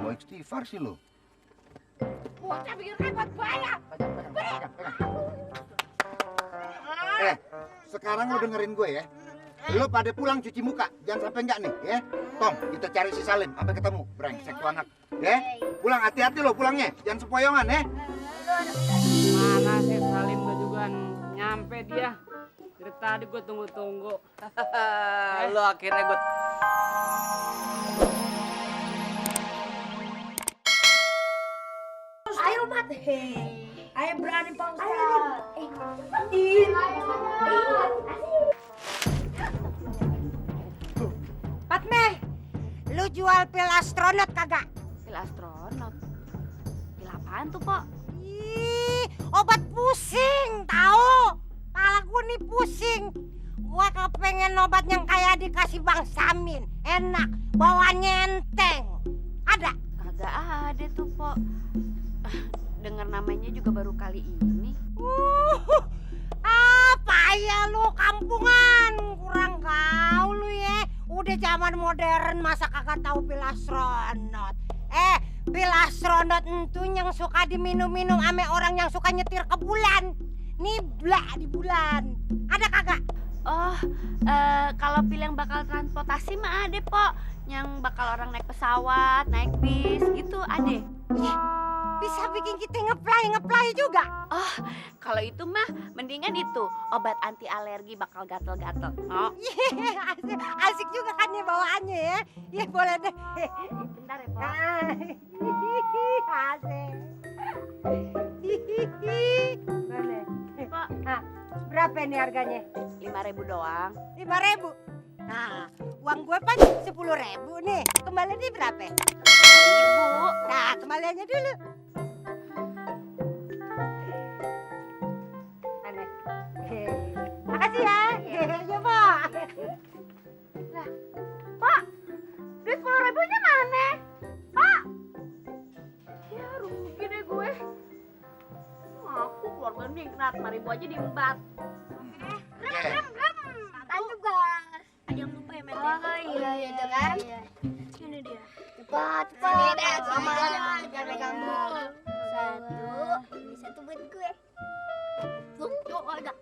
mau istighfar sih lo. Bocah bikin repot banyak. Sekarang lo dengerin gue ya. Lo pada pulang cuci muka, jangan sampai enggak nih, ya. Tom, kita cari si Salim sampai ketemu. Brengsek tuh anak, ya. Pulang hati-hati lo pulangnya, jangan sepoyongan ya. Mana sih Salim gue juga nyampe dia. Dari tadi gue tunggu-tunggu. Lo akhirnya gue. Ayo Mat. Ayo berani Pak Ustaz. Patmeh, lu jual pil astronot kagak? Pil astronot? Pil apaan tuh, Pok? Ih, obat pusing, tahu? Kepala gua nih pusing. Gua kepengen obat yang kayak dikasih Bang Samin. Enak, bawaannya enteng. Ada? Kagak ada tuh, Pok. Dengar namanya juga baru kali ini. Apa ya lu kampungan? Kurang gaul lu ya. Udah zaman modern masa kagak tahu pil astronot. Pil astronot itu yang suka diminum-minum ame orang yang suka nyetir ke bulan. Nibla di bulan. Ada kagak? Oh, kalau pil yang bakal transportasi mah ada, Pok. Yang bakal orang naik pesawat, naik bis gitu ada. Bisa bikin kita ngeplay juga. Oh, kalau itu mah mendingan itu obat anti alergi bakal gatel-gatel. Oh, Asik juga kan ya bawaannya ya. Ya boleh deh. bentar ya, Pok. Asik. Mana? Pok, Berapa nih harganya? 5.000 doang. 5.000. Nah, uang gue kan 10.000 nih. Kembaliannya berapa? 1.000. Nah, kembaliannya dulu. Makasih ya. Ya, Pak. Lah, Pak, duit 10.000-nya mana? Pak, ya rugi deh gue. Aku keluarga nikmat, 5.000 aja diembat. Rem. Tahu juga. Ada yang lupa ya, Met? Oh iya, itu kan. Ini dia. Cepat. Sini deh, sama. Jangan kamu. Satu buat gue. Tuh, ada.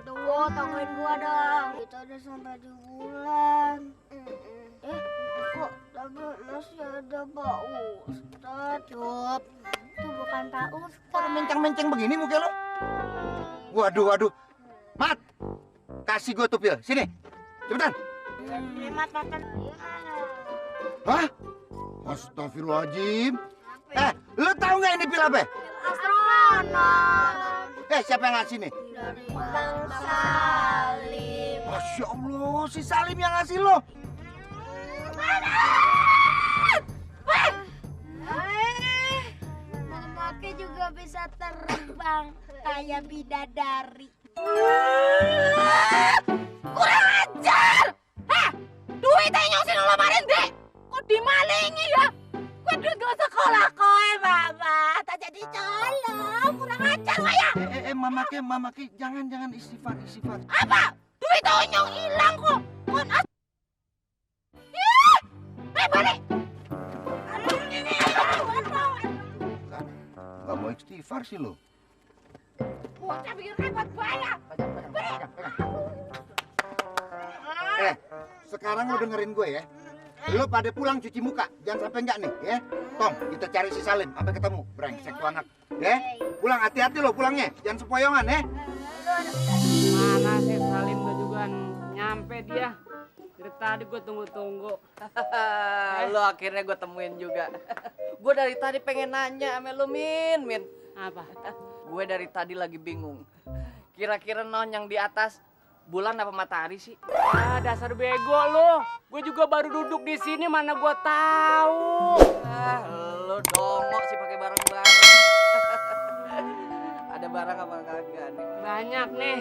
Tunggu, tungguin gua dong. Kita udah sampai di bulan. Kok tapi masih ada Pak Ustadz? Cup, itu bukan Pak Ustadz. Kok menceng-menceng begini muka lo? Waduh. Mat, kasih gue tuh pil, sini. Cepetan. Mat, makan. Hah? Astagfirullahaladzim. Lu tahu nggak ini pil apa? Astronot. Siapa yang ngasih nih? Dari Bang Salim. Masya Allah, si Salim yang ngasih lo. Mamake juga bisa terbang kayak bidadari. Kurang ajar. Duit yang nyosin lo kemarin, Dek. Kok dimalingi ya? Gue duit gak sekolah koe, Mama. Tak jadi colong. Kurang ajar gak ya? Mamake, jangan istighfar. Apa? Duit onyong hilang kok. Balik. Gak mau istighfar sih lo. Bocah bikin repot banyak. Sekarang lo dengerin gue ya. Lo pada pulang cuci muka, jangan sampai enggak nih, ya. Tom, kita cari si Salim sampai ketemu. Brengsek tuh anak, ya. Pulang hati-hati lo pulangnya, jangan sepoyongan ya. Mana sih Salim gue juga nyampe dia. Dari tadi gue tunggu-tunggu. Lo akhirnya gue temuin juga. Gue dari tadi pengen nanya sama lo, Min. Apa? Gue dari tadi lagi bingung. Kira-kira non yang di atas bulan apa matahari sih? Dasar bego lo. Gue juga baru duduk di sini, mana gue tahu. Lo dongok sih pakai barang-barang. Ada barang apa kagak nih? Banyak nih.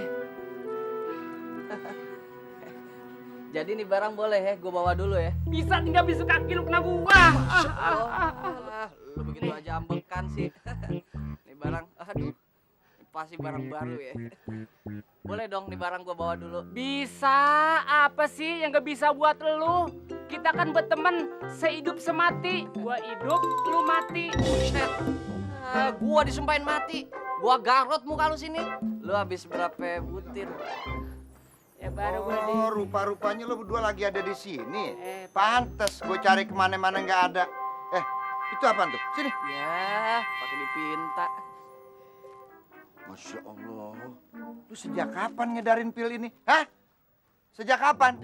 Jadi nih barang boleh ya, gue bawa dulu ya. Bisa tinggal bisu kaki lu kena gua. Lu begitu aja ambekan sih. Nih barang, aduh. Pasti barang baru ya. Boleh dong nih barang gue bawa dulu. Bisa, apa sih yang gak bisa buat lu? Kita kan berteman sehidup semati. Gua hidup, lu mati. Buset. Gua disumpahin mati. Gua garot muka lu sini. Lu habis berapa butir? Ya baru gua di... Oh, rupa-rupanya lo berdua lagi ada di sini. Pantes gue cari kemana-mana nggak ada. Itu apaan tuh? Sini. Ya, pakai dipinta. Masya Allah. Lu sejak kapan ngedarin pil ini? Hah? Sejak kapan?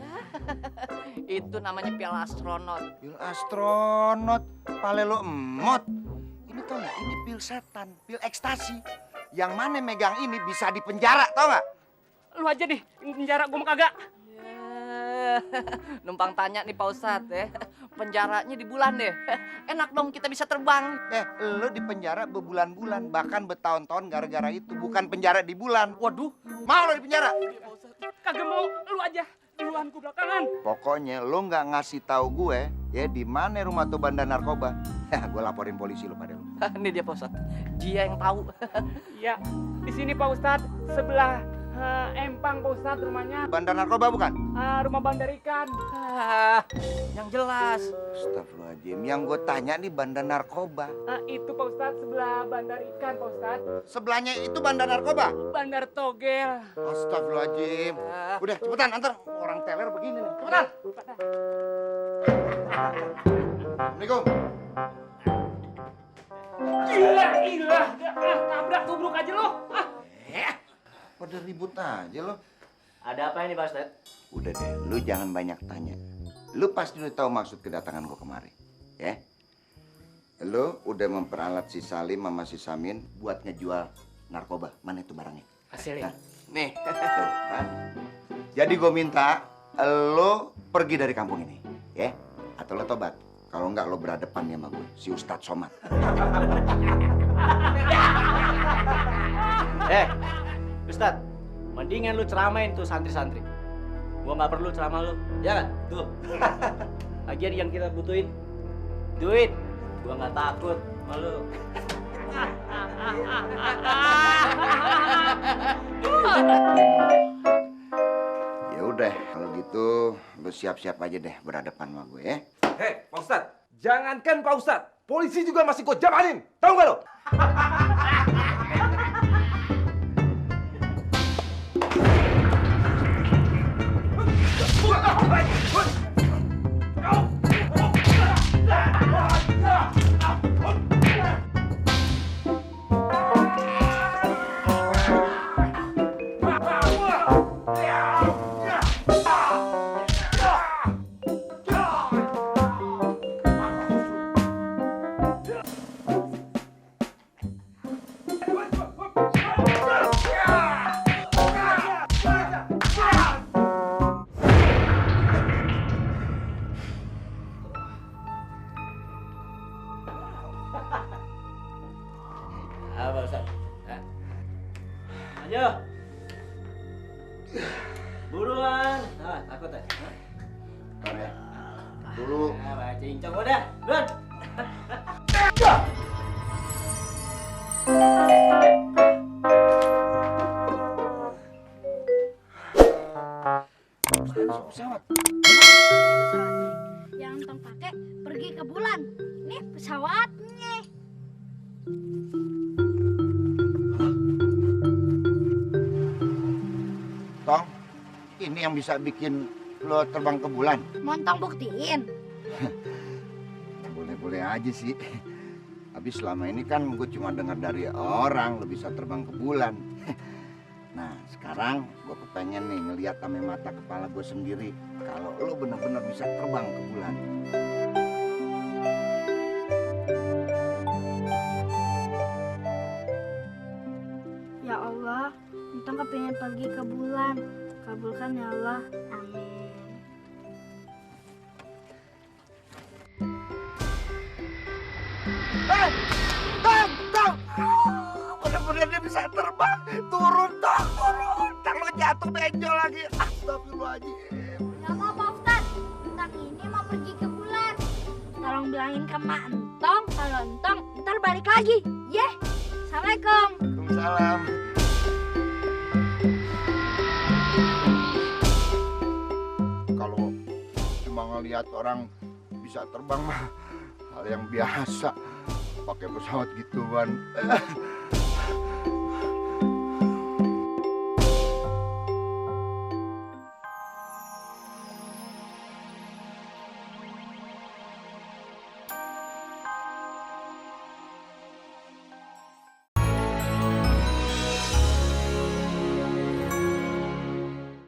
Itu namanya pil astronot. Pil astronot. Pale lo emot. Ini tau nggak? Ini pil setan. Pil ekstasi. Yang mana megang ini bisa dipenjara, tau nggak? Lu aja nih, penjara gua mau kagak. Ya, numpang tanya nih Pak Ustadz ya. Penjaranya di bulan deh. Enak dong kita bisa terbang. Lo di penjara berbulan-bulan, bahkan bertahun-tahun gara-gara itu. Bukan penjara di bulan. Waduh, Mau lo di penjara? Kagak mau, lu aja. Duluan gua belakangan. Pokoknya lo nggak ngasih tahu gue ya di mana rumah tuh bandar narkoba. Gue laporin polisi lo pada lo. ini dia Pak Ustadz. Dia yang tahu. Iya, di sini Pak Ustadz, sebelah Empang Pak Ustadz rumahnya. Bandar narkoba bukan? Rumah bandar ikan. Yang jelas. Astagfirullahaladzim, yang gue tanya nih bandar narkoba. Itu Pak Ustadz sebelah bandar ikan Pak Ustadz. Sebelahnya itu bandar narkoba. Bandar togel. Astagfirullahaladzim. Udah cepetan antar, orang teler begini nih. Cepetan. Assalamualaikum. Ilah. Tabrak tubruk aja lo. Pada ribut aja lo. Ada apa ini Pak Ustadz? Udah deh, lu jangan banyak tanya. Lu pasti udah tahu maksud kedatangan gue kemari, ya? Lu udah memperalat si Salim sama si Samin buat ngejual narkoba. Mana itu barangnya? Hasilnya. Nih. Tuh, kan? Jadi gue minta lo pergi dari kampung ini, ya? Atau lo tobat. Kalau enggak lo berhadapan sama gue, si Ustadz Somad. Ustadz, mendingan lu ceramain tuh santri-santri. Gua nggak perlu ceramah lu, ya kan? Tuh. Lagian yang kita butuhin duit. Gua nggak takut sama lu. Ya udah, kalau gitu lo siap-siap aja deh berhadapan sama gue, ya? Hei, Pak Ustadz, jangankan Pak Ustadz, polisi juga masih gue jamanin. Tahu nggak lo? Apa Ustadz? Ayo. Buruan. Takut ya? Ntar ya. Dulu. Baca cincong udah. Buruan. Pesawat. Yang Tong pakai pergi ke bulan. Nih pesawatnya. Tong, ini yang bisa bikin lo terbang ke bulan. Montong buktiin. Boleh-boleh aja sih. Habis selama ini kan gue cuma dengar dari orang lo bisa terbang ke bulan. Nah, sekarang gue kepengen nih ngeliat sama mata kepala gue sendiri kalau lo bener-bener bisa terbang ke bulan. Ya Allah, Entong kepingin pergi ke bulan. Kabulkan ya Allah. Amin. Tong! Bener-bener dia bisa terbang. Turun, Tong, turun. Ntar lo jatuh benjol lagi. Astagfirullahaladzim. Gak mau Pak Ustadz. Entong ini mau pergi ke bulan. Tolong bilangin ke Mak Entong kalau Entong ntar balik lagi. Yeh. Assalamualaikum. Waalaikumsalam. Kalau cuma ngeliat ngelihat orang bisa terbang mah hal yang biasa. Pakai pesawat gituan.